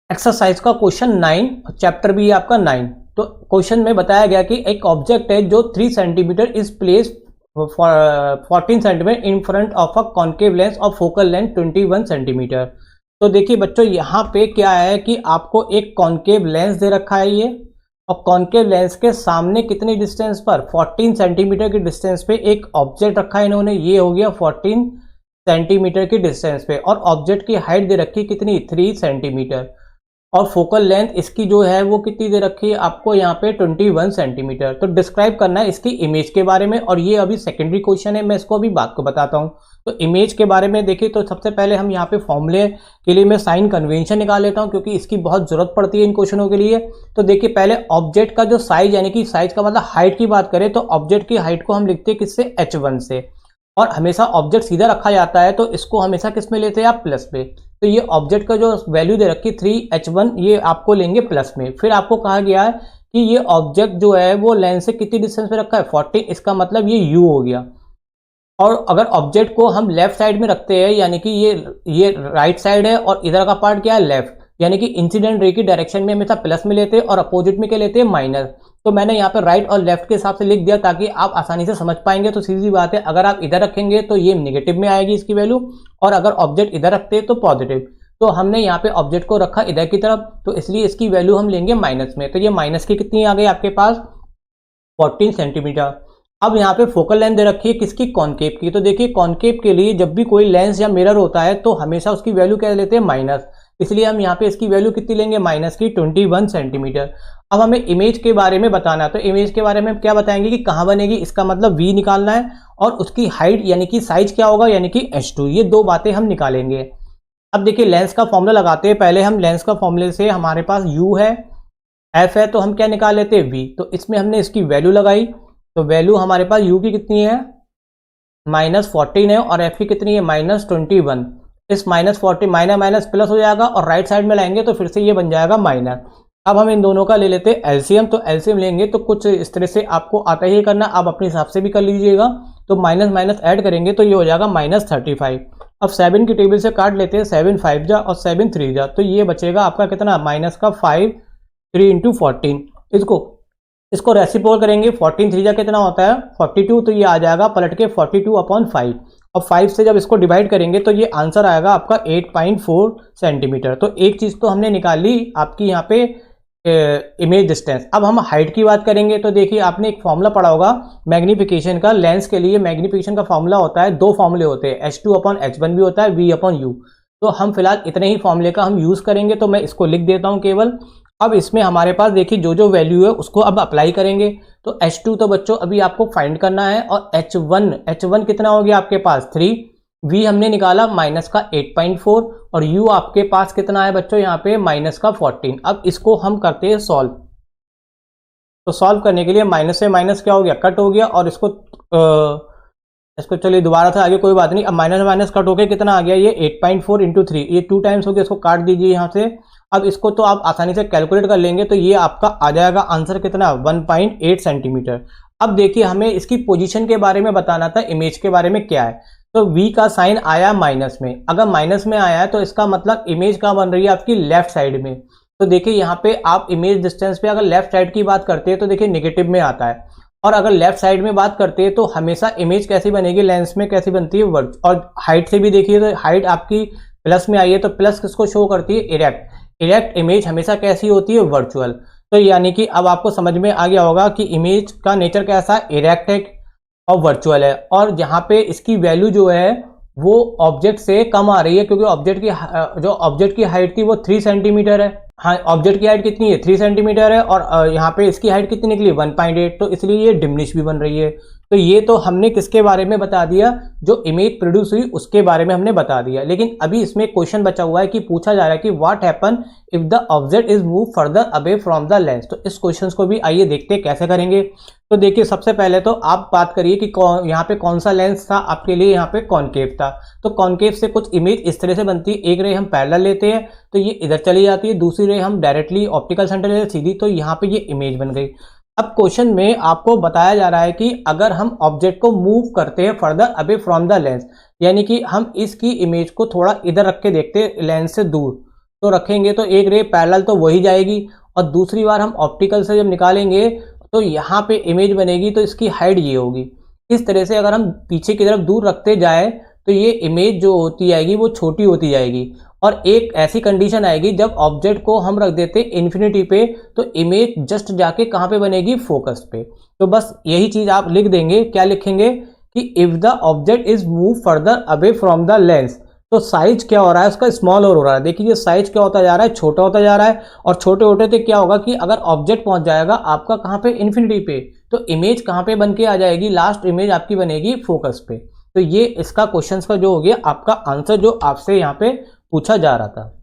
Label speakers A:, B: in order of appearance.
A: Exercise का question 9, chapter भी है आपका 9। तो क्वेश्चन में बताया गया कि एक ऑब्जेक्ट है जो 3 centimetre is place 14 centimetre in front of a concave lens और फोकल लेंथ 21 सेंटीमीटर। तो देखिए बच्चों, यहाँ पे क्या है कि आपको एक कॉन्केव लेंस दे रखा है ये, और कॉन्केव लेंस के सामने कितने डिस्टेंस पर 14 सेंटीमीटर की डिस्टेंस पे एक ऑब्जेक्ट रखा है इन्होंने, ये हो गया 14 सेंटीमीटर की डिस्टेंस पे, और ऑब्जेक्ट की हाइट दे रखी कितनी 3 सेंटीमीटर, और फोकल लेंथ इसकी जो है वो कितनी दे रखी है आपको यहाँ पे 21 सेंटीमीटर। तो डिस्क्राइब करना है इसकी इमेज के बारे में, और ये अभी सेकेंडरी क्वेश्चन है, मैं इसको अभी बात को बताता हूँ। तो इमेज के बारे में देखिए, तो सबसे पहले हम यहाँ पे फॉर्मूले के लिए मैं साइन कन्वेंशन निकाल लेता हूँ, क्योंकि इसकी बहुत जरूरत पड़ती है इन क्वेश्चनों के लिए। तो देखिए पहले ऑब्जेक्ट का जो साइज, यानी कि साइज का मतलब हाइट की बात करें, तो ऑब्जेक्ट की हाइट को हम लिखते हैं किससे, h1 से, और हमेशा ऑब्जेक्ट सीधा रखा जाता है तो इसको हमेशा किस में लेते हैं आप, प्लस में। तो ये ऑब्जेक्ट का जो वैल्यू दे रखी 3h1, ये आपको लेंगे प्लस में। फिर आपको कहा गया है कि ये ऑब्जेक्ट जो है वो लेंस से कितनी डिस्टेंस पे रखा है 40, इसका मतलब ये u हो गया। और अगर ऑब्जेक्ट को हम लेफ्ट साइड में रखते हैं, यानी कि ये राइट साइड है और इधर का पार्ट क्या है, लेफ्ट, यानी कि इंसिडेंट रे की डायरेक्शन में हमेशा प्लस में लेते हैं और अपोजिट में क्या लेते हैं, माइनस। तो मैंने यहाँ पे राइट और लेफ्ट के हिसाब से लिख दिया ताकि आप आसानी से समझ पाएंगे। तो सीधी बात है, अगर आप इधर रखेंगे तो ये नेगेटिव में आएगी इसकी वैल्यू, और अगर ऑब्जेक्ट इधर रखते हैं तो पॉजिटिव। तो हमने यहाँ पे ऑब्जेक्ट को रखा इधर की तरफ, तो इसलिए इसकी वैल्यू हम लेंगे माइनस में। तो ये माइनस की कितनी आ गई आपके पास, 14 सेंटीमीटर। अब यहाँ पे फोकल लेंथ दे रखी है किसकी, कॉनकेव की। तो देखिए कॉनकेव के लिए जब भी कोई लेंस या मिरर होता है तो हमेशा उसकी वैल्यू क्या लेते हैं, माइनस, इसलिए हम यहाँ पे इसकी वैल्यू कितनी लेंगे, माइनस की 21 सेंटीमीटर। अब हमें इमेज के बारे में बताना है, तो इमेज के बारे में क्या बताएंगे कि कहाँ बनेगी, इसका मतलब v निकालना है, और उसकी हाइट यानी कि साइज क्या होगा, यानी कि h2, ये दो बातें हम निकालेंगे। अब देखिए लेंस का फॉर्मूला लगाते हैं। पहले हम लेंस का फॉर्मूले से, हमारे पास u है, f है, तो हम क्या निकाल लेते हैं, v। तो इसमें हमने इसकी वैल्यू लगाई, तो वैल्यू हमारे पास u की कितनी है, -14 है, और f की कितनी है, -21। इस -40 माइनस माइनस प्लस हो जाएगा, और राइट साइड में लाएंगे तो फिर से ये बन जाएगा माइनस। अब हम इन दोनों का ले लेते हैं एलसीएम। तो एलसीएम लेंगे तो कुछ इस तरह से आपको आता ही करना, आप अपने हिसाब से भी कर लीजिएगा। तो माइनस माइनस ऐड करेंगे तो ये हो जाएगा -35। अब 7 की टेबल से काट लेते हैं, 7 5 जा और 7 3 जा, तो ये बचेगा आपका कितना, माइनस का 5, 3 इंटू 14। इसको रेसिप्रोकल करेंगे, 14 3 जा कितना होता है 42, तो ये आ जाएगा पलट के 42/5। और 5 से जब इसको डिवाइड करेंगे तो ये आंसर आएगा आपका 8.4 सेंटीमीटर। तो एक चीज तो हमने निकाली आपकी यहाँ पे इमेज डिस्टेंस। अब हम हाइट की बात करेंगे, तो देखिए आपने एक फॉर्मूला पढ़ा होगा मैग्निफिकेशन का। लेंस के लिए मैग्निफिकेशन का फॉर्मूला होता है, दो फॉर्मूले होते हैं, h2/h1 भी होता है, v/u। तो हम फिलहाल इतने ही फॉर्मूले का हम यूज करेंगे, तो मैं इसको लिख देता हूं केवल। अब इसमें हमारे पास देखिए जो जो वैल्यू है उसको अब अप्लाई करेंगे। तो h2 तो बच्चों अभी आपको फाइंड करना है, और h1 कितना हो गया आपके पास 3, v हमने निकाला माइनस का 8.4, और u आपके पास कितना है बच्चों यहाँ पे माइनस का 14। अब इसको हम करते हैं सॉल्व। तो सॉल्व करने के लिए माइनस से माइनस क्या हो गया, कट हो गया, और इसको चलिए दोबारा था आगे, कोई बात नहीं। अब माइनस माइनस कट होके कितना आ गया, ये 8.4 इंटू 3, ये 2 टाइम्स हो गया, इसको काट दीजिए यहाँ से। अब इसको तो आप आसानी से कैलकुलेट कर लेंगे, तो ये आपका आ जाएगा आंसर कितना, 1.8 सेंटीमीटर। अब देखिए हमें इसकी पोजीशन के बारे में बताना था, इमेज के बारे में क्या है। तो v का साइन आया माइनस में, अगर माइनस में आया है तो इसका मतलब इमेज कहाँ बन रही है आपकी, लेफ्ट साइड में। तो देखिए यहाँ पे आप इमेज डिस्टेंस पे अगर लेफ्ट साइड की बात करते हैं तो देखिए नेगेटिव में आता है, और अगर लेफ्ट साइड में बात करते हैं तो हमेशा इमेज कैसी बनेगी, लेंस में कैसी बनती है, वर्च। और हाइट से भी देखिए तो हाइट आपकी प्लस में आई है, तो प्लस किसको शो करती है, इरेक्ट इमेज हमेशा कैसी होती है, वर्चुअल। तो यानी कि अब आपको समझ में आ गया होगा कि इमेज का नेचर कैसा, इरेक्ट है और वर्चुअल है। और जहां पे इसकी वैल्यू जो है वो ऑब्जेक्ट से कम आ रही है, क्योंकि ऑब्जेक्ट की हाइट थी वो 3 सेंटीमीटर है। हाँ, ऑब्जेक्ट की हाइट कितनी है, 3 सेंटीमीटर है, और यहाँ पे इसकी हाइट कितनी निकली 1.8, तो इसलिए ये डिमिनिश भी बन रही है। तो ये तो हमने किसके बारे में बता दिया, जो इमेज प्रोड्यूस हुई उसके बारे में हमने बता दिया। लेकिन अभी इसमें क्वेश्चन बचा हुआ है कि पूछा जा रहा है कि what happen if the object is move further away from the lens. तो इस क्वेश्चन को भी आइए देखते हैं कैसे करेंगे। तो देखिए सबसे पहले तो आप बात करिए कि यहाँ पे कौन सा लेंस था आपके लिए, यहाँ पे कॉनकेव था। तो कॉनकेव से कुछ इमेज इस तरह से बनती है, एक रे हम पैरेलल लेते हैं तो ये इधर चली जाती है, दूसरी रे हम डायरेक्टली ऑप्टिकल सेंटर लेते सीधी, तो यहाँ पे ये इमेज बन गई। अब क्वेश्चन में आपको बताया जा रहा है कि अगर हम ऑब्जेक्ट को मूव करते हैं further away from the lens, यानी कि हम इसकी इमेज को थोड़ा इधर रख के देखते हैं लेंस से दूर, तो रखेंगे तो एक रे पैरेलल तो वही जाएगी, और दूसरी बार हम ऑप्टिकल से जब निकालेंगे तो यहाँ पे इमेज बनेगी, तो इसकी हाइट ये होगी। इस तरह से अगर हम पीछे की तरफ दूर रखते जाए तो ये इमेज जो होती जाएगी वो छोटी होती जाएगी। और एक ऐसी कंडीशन आएगी जब ऑब्जेक्ट को हम रख देते इन्फिनिटी पे, तो इमेज जस्ट जाके कहाँ पे बनेगी, फोकस पे। तो बस यही चीज आप लिख देंगे, क्या लिखेंगे कि if the object is move further away from the lens, तो साइज क्या हो रहा है उसका, स्मॉल हो रहा है। देखिए साइज क्या होता जा रहा है, छोटा होता जा रहा है, और छोटे होते तो क्या होगा कि अगर ऑब्जेक्ट पहुंच जाएगा आपका कहाँ पे, इन्फिनिटी पे, तो इमेज कहाँ पे बन के आ जाएगी, लास्ट इमेज आपकी बनेगी फोकस पे। तो ये इसका क्वेश्चन का जो हो गया आपका आंसर, जो आपसे यहाँ पे पूछा जा रहा था।